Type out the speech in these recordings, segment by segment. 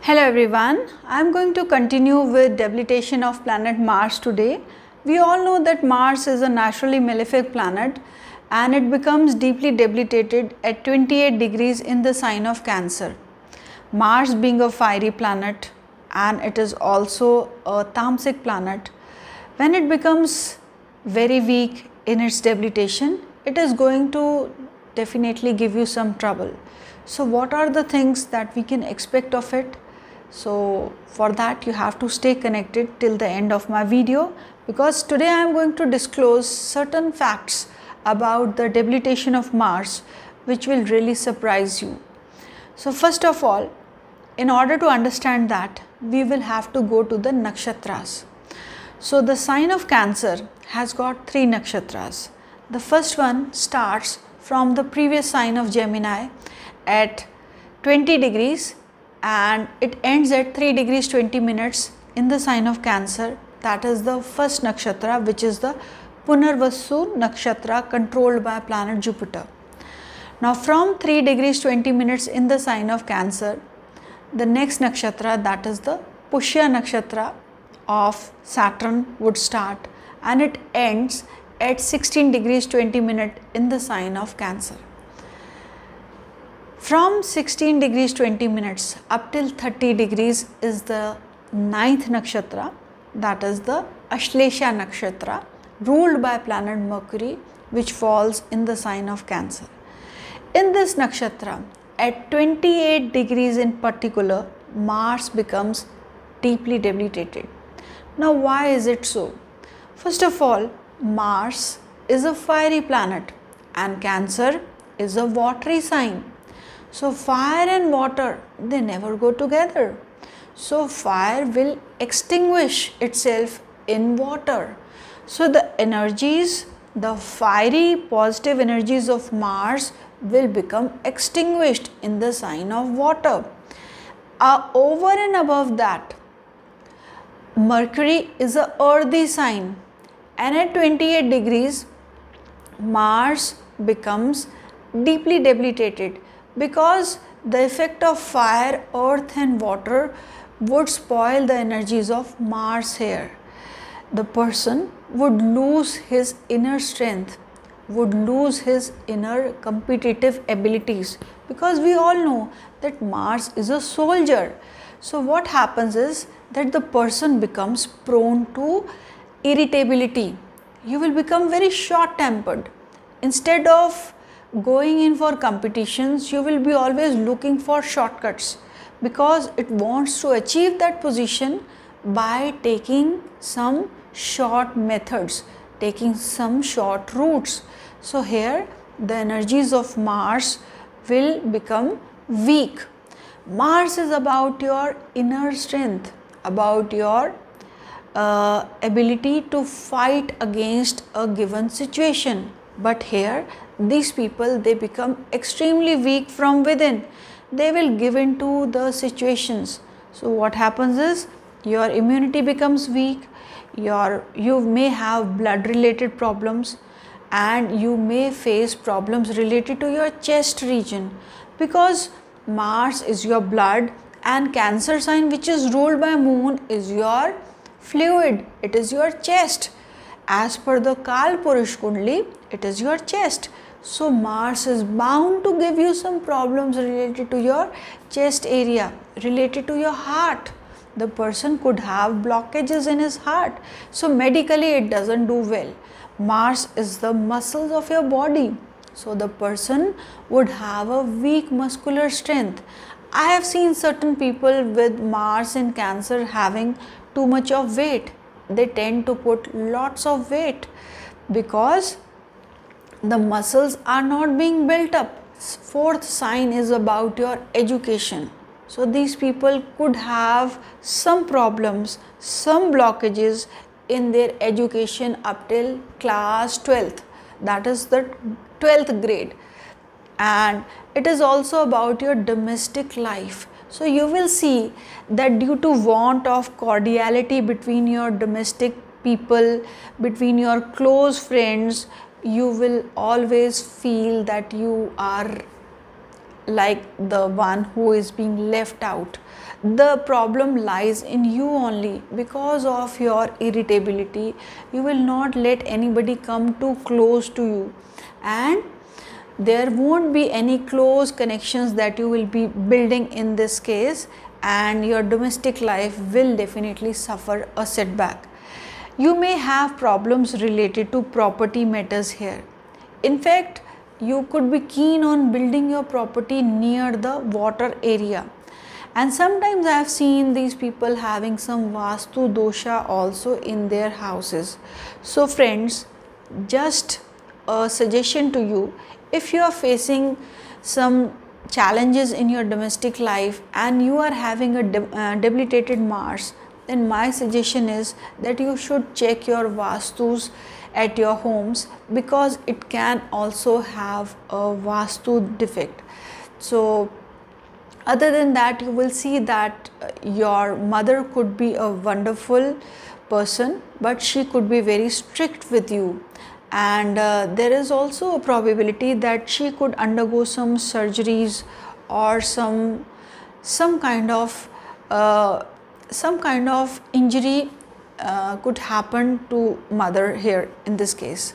Hello everyone, I am going to continue with debilitation of planet Mars today. We all know that Mars is a naturally malefic planet and it becomes deeply debilitated at 28 degrees in the sign of Cancer. Mars being a fiery planet and it is also a tamasic planet, when it becomes very weak in its debilitation, it is going to definitely give you some trouble. So what are the things that we can expect of it? So for that you have to stay connected till the end of my video, because today I am going to disclose certain facts about the debilitation of Mars which will really surprise you. So first of all, in order to understand that, we will have to go to the nakshatras. So the sign of Cancer has got 3 nakshatras. The first one starts from the previous sign of Gemini at 20 degrees and it ends at 3 degrees 20 minutes in the sign of Cancer. That is the first nakshatra, which is the Punarvasu nakshatra controlled by planet Jupiter. Now from 3 degrees 20 minutes in the sign of Cancer, the next nakshatra, that is the Pushya nakshatra of Saturn, would start and it ends at 16 degrees 20 minutes in the sign of Cancer. From 16 degrees 20 minutes up till 30 degrees is the 9th nakshatra, that is the Ashlesha nakshatra, ruled by planet Mercury, which falls in the sign of Cancer. In this nakshatra, at 28 degrees in particular, Mars becomes deeply debilitated. Now why is it so? First of all, Mars is a fiery planet and Cancer is a watery sign. So fire and water, they never go together. So fire will extinguish itself in water. So the energies, the fiery positive energies of Mars will become extinguished in the sign of water. Over and above that, Mercury is a earthy sign and at 28 degrees, Mars becomes deeply debilitated, because the effect of fire, earth and water would spoil the energies of Mars here. The person would lose his inner strength, would lose his inner competitive abilities, because we all know that Mars is a soldier. So what happens is that the person becomes prone to irritability. You will become very short-tempered. Instead of going in for competitions, you will be always looking for shortcuts, because it wants to achieve that position by taking some short methods, taking some short routes. So here the energies of Mars will become weak. Mars is about your inner strength, about your ability to fight against a given situation. But here these people, they become extremely weak from within. They will give in to the situations. So what happens is your immunity becomes weak, you may have blood related problems and you may face problems related to your chest region, because Mars is your blood and Cancer sign, which is ruled by Moon, is your fluid, it is your chest. As per the Kalpurush Kundli, it is your chest. So Mars is bound to give you some problems related to your chest area, related to your heart. The person could have blockages in his heart. So medically it doesn't do well. Mars is the muscles of your body. So the person would have a weak muscular strength. I have seen certain people with Mars in Cancer having too much of weight. They tend to put lots of weight because the muscles are not being built up. 4th sign is about your education. So these people could have some problems, some blockages in their education up till class 12th, that is the 12th grade. And it is also about your domestic life. So you will see that due to want of cordiality between your domestic people, between your close friends, you will always feel that you are like the one who is being left out. The problem lies in you only. Because of your irritability, you will not let anybody come too close to you, and there won't be any close connections that you will be building in this case, and your domestic life will definitely suffer a setback. You may have problems related to property matters here. In fact, you could be keen on building your property near the water area, and sometimes I have seen these people having some vastu dosha also in their houses. So friends, just a suggestion to you, if you are facing some challenges in your domestic life and you are having a debilitated Mars, then my suggestion is that you should check your vastus at your homes, because it can also have a vastu defect. So other than that, you will see that your mother could be a wonderful person, but she could be very strict with you, and there is also a probability that she could undergo some surgeries or some kind of injury could happen to mother here in this case.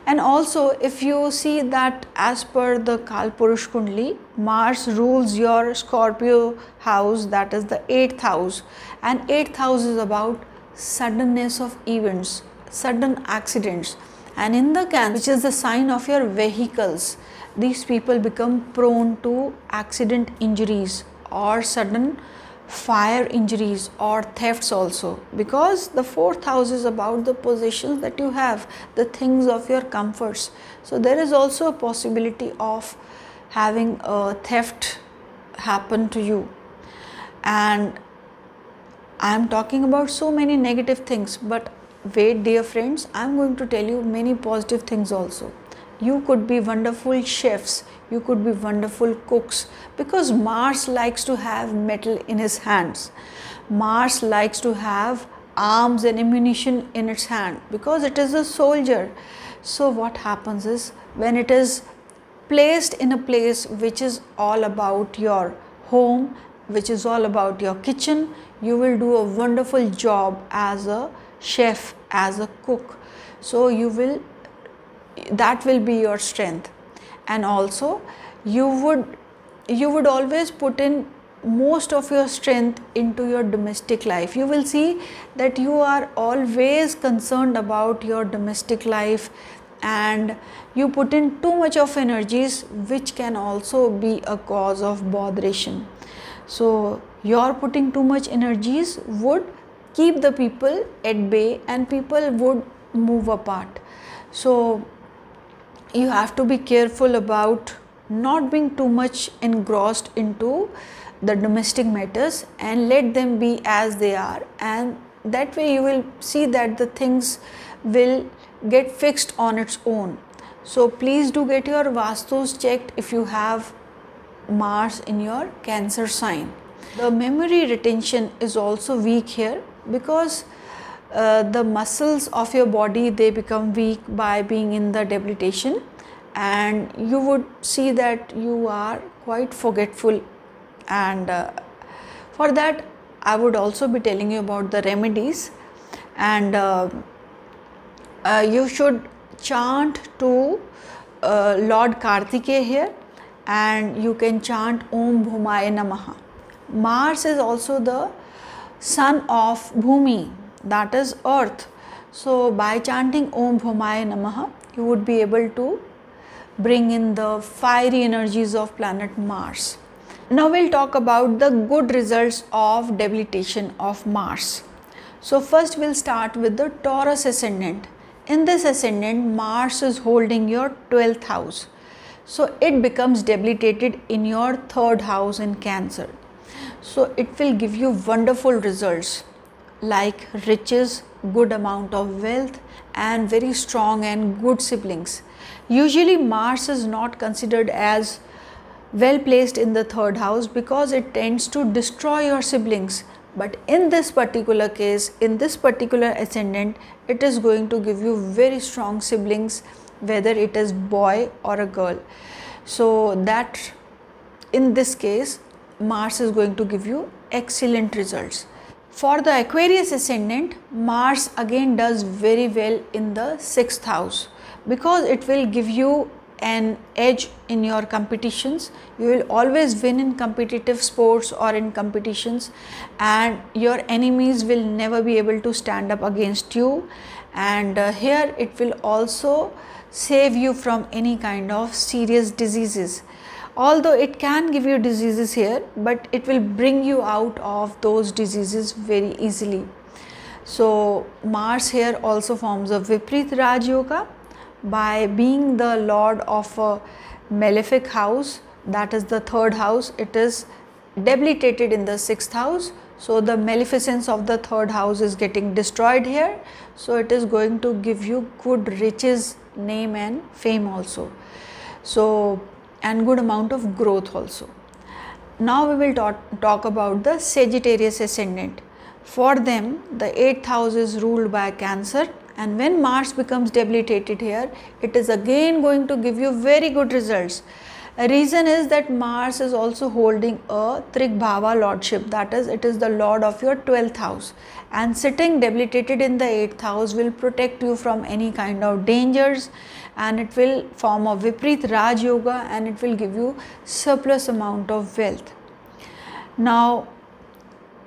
And also, if you see that as per the Kalpurush Kundli, Mars rules your Scorpio house, that is the 8th house, and 8th house is about suddenness of events, sudden accidents. And in the Cancer, which is the sign of your vehicles, these people become prone to accident injuries or sudden fire injuries or thefts also, because the 4th house is about the possessions that you have, the things of your comforts. So there is also a possibility of having a theft happen to you. And I am talking about so many negative things, but wait dear friends, I am going to tell you many positive things also. You could be wonderful chefs, you could be wonderful cooks, because Mars likes to have metal in his hands. Mars likes to have arms and ammunition in its hand, because it is a soldier. So what happens is, when it is placed in a place which is all about your home, which is all about your kitchen, you will do a wonderful job as a chef, as a cook. So that will be your strength. And also you would always put in most of your strength into your domestic life. You will see that you are always concerned about your domestic life, and you put in too much of energies, which can also be a cause of botheration. So your putting too much energies would keep the people at bay, and people would move apart. So you have to be careful about not being too much engrossed into the domestic matters, and let them be as they are, and that way you will see that the things will get fixed on its own. So please do get your vastus checked if you have Mars in your Cancer sign. The memory retention is also weak here, because the muscles of your body, they become weak by being in the debilitation, and you would see that you are quite forgetful. And for that I would also be telling you about the remedies. And you should chant to Lord Kartikeya here, and you can chant Om Bhumaya Namaha. Mars is also the son of Bhumi, that is earth. So by chanting Om Bhumaya Namaha, you would be able to bring in the fiery energies of planet Mars. Now we'll talk about the good results of debilitation of Mars. So first we'll start with the Taurus ascendant. In this ascendant, Mars is holding your 12th house. So it becomes debilitated in your 3rd house in Cancer. So it will give you wonderful results like riches, good amount of wealth, and very strong and good siblings. Usually Mars is not considered as well placed in the 3rd house, because it tends to destroy your siblings. But in this particular case, in this particular ascendant, it is going to give you very strong siblings, whether it is boy or a girl. So that in this case Mars is going to give you excellent results. For the Aquarius ascendant, Mars again does very well in the 6th house, because it will give you an edge in your competitions. You will always win in competitive sports or in competitions, and your enemies will never be able to stand up against you. And here it will also save you from any kind of serious diseases. Although it can give you diseases here, but it will bring you out of those diseases very easily. So Mars here also forms a Viparit Raj Yoga by being the lord of a malefic house, that is the 3rd house. It is debilitated in the 6th house, so the maleficence of the 3rd house is getting destroyed here. So it is going to give you good riches, name and fame also, so and good amount of growth also. Now we will talk about the Sagittarius ascendant. For them the 8th house is ruled by Cancer, and when Mars becomes debilitated here, it is again going to give you very good results. A reason is that Mars is also holding a Trigbhava lordship, that is, it is the lord of your 12th house, and sitting debilitated in the 8th house will protect you from any kind of dangers, and it will form a Viparit Raj Yoga, and it will give you surplus amount of wealth. Now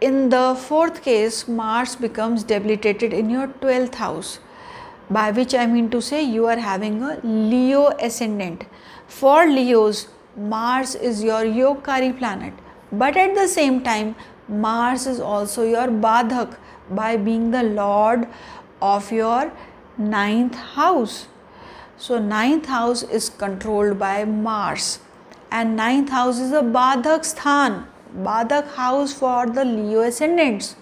in the 4th case, Mars becomes debilitated in your 12th house, by which I mean to say you are having a Leo ascendant. For Leos, Mars is your Yogkari planet, but at the same time Mars is also your Badhak by being the lord of your 9th house. So 9th house is controlled by Mars, and 9th house is a Badhak Sthan, Badhak house for the Leo ascendants.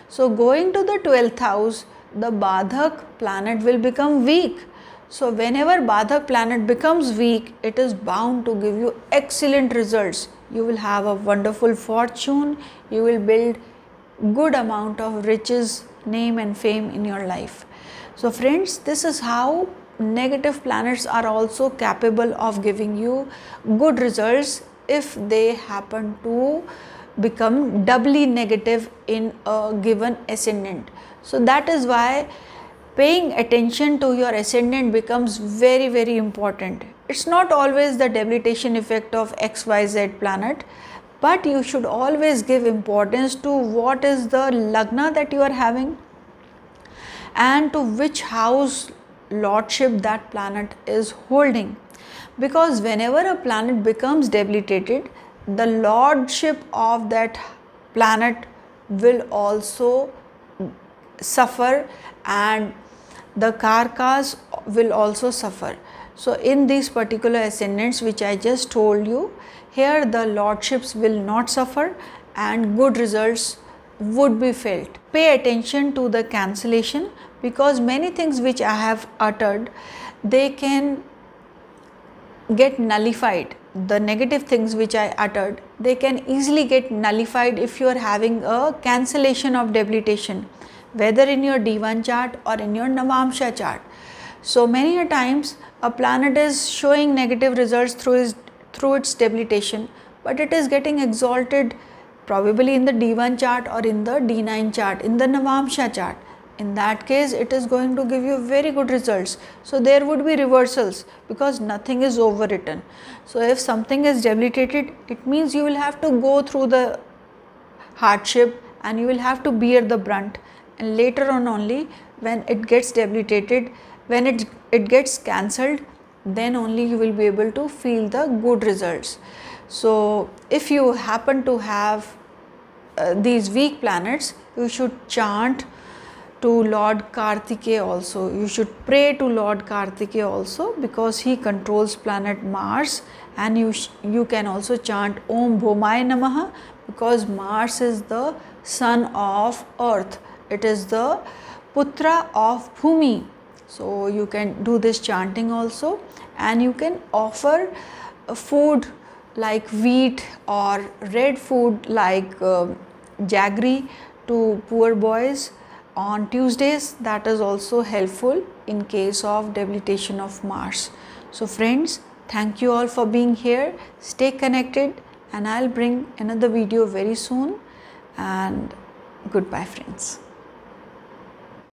So going to the 12th house, the Badhak planet will become weak. So whenever Badhak planet becomes weak, it is bound to give you excellent results. You will have a wonderful fortune, you will build good amount of riches, name and fame in your life. So friends, this is how negative planets are also capable of giving you good results if they happen to become doubly negative in a given ascendant. So that is why paying attention to your ascendant becomes very, very important. It's not always the debilitation effect of XYZ planet, but you should always give importance to what is the lagna that you are having and to which house lordship that planet is holding. Because whenever a planet becomes debilitated, the lordship of that planet will also suffer and the karkas will also suffer. So in these particular ascendants which I just told you, here the lordships will not suffer and good results would be felt. Pay attention to the cancellation, because many things which I have uttered, they can get nullified. The negative things which I uttered, they can easily get nullified if you are having a cancellation of debilitation, whether in your D1 chart or in your Navamsha chart. So many a times a planet is showing negative results through its debilitation, but it is getting exalted probably in the D1 chart or in the D9 chart, in the Navamsha chart. In that case, it is going to give you very good results. So there would be reversals because nothing is overwritten. So if something is debilitated, it means you will have to go through the hardship and you will have to bear the brunt, and later on only when it gets debilitated, when it gets cancelled, then only you will be able to feel the good results. So if you happen to have these weak planets, you should chant to Lord Kartikeya also. You should pray to Lord Kartikeya also, because he controls planet Mars, and you can also chant Om Bhomaya Namaha, because Mars is the son of earth. It is the putra of Bhumi. So you can do this chanting also, and you can offer food like wheat or red food like jaggery to poor boys on Tuesdays. That is also helpful in case of debilitation of Mars. So friends, thank you all for being here. Stay connected, and I'll bring another video very soon, and goodbye friends.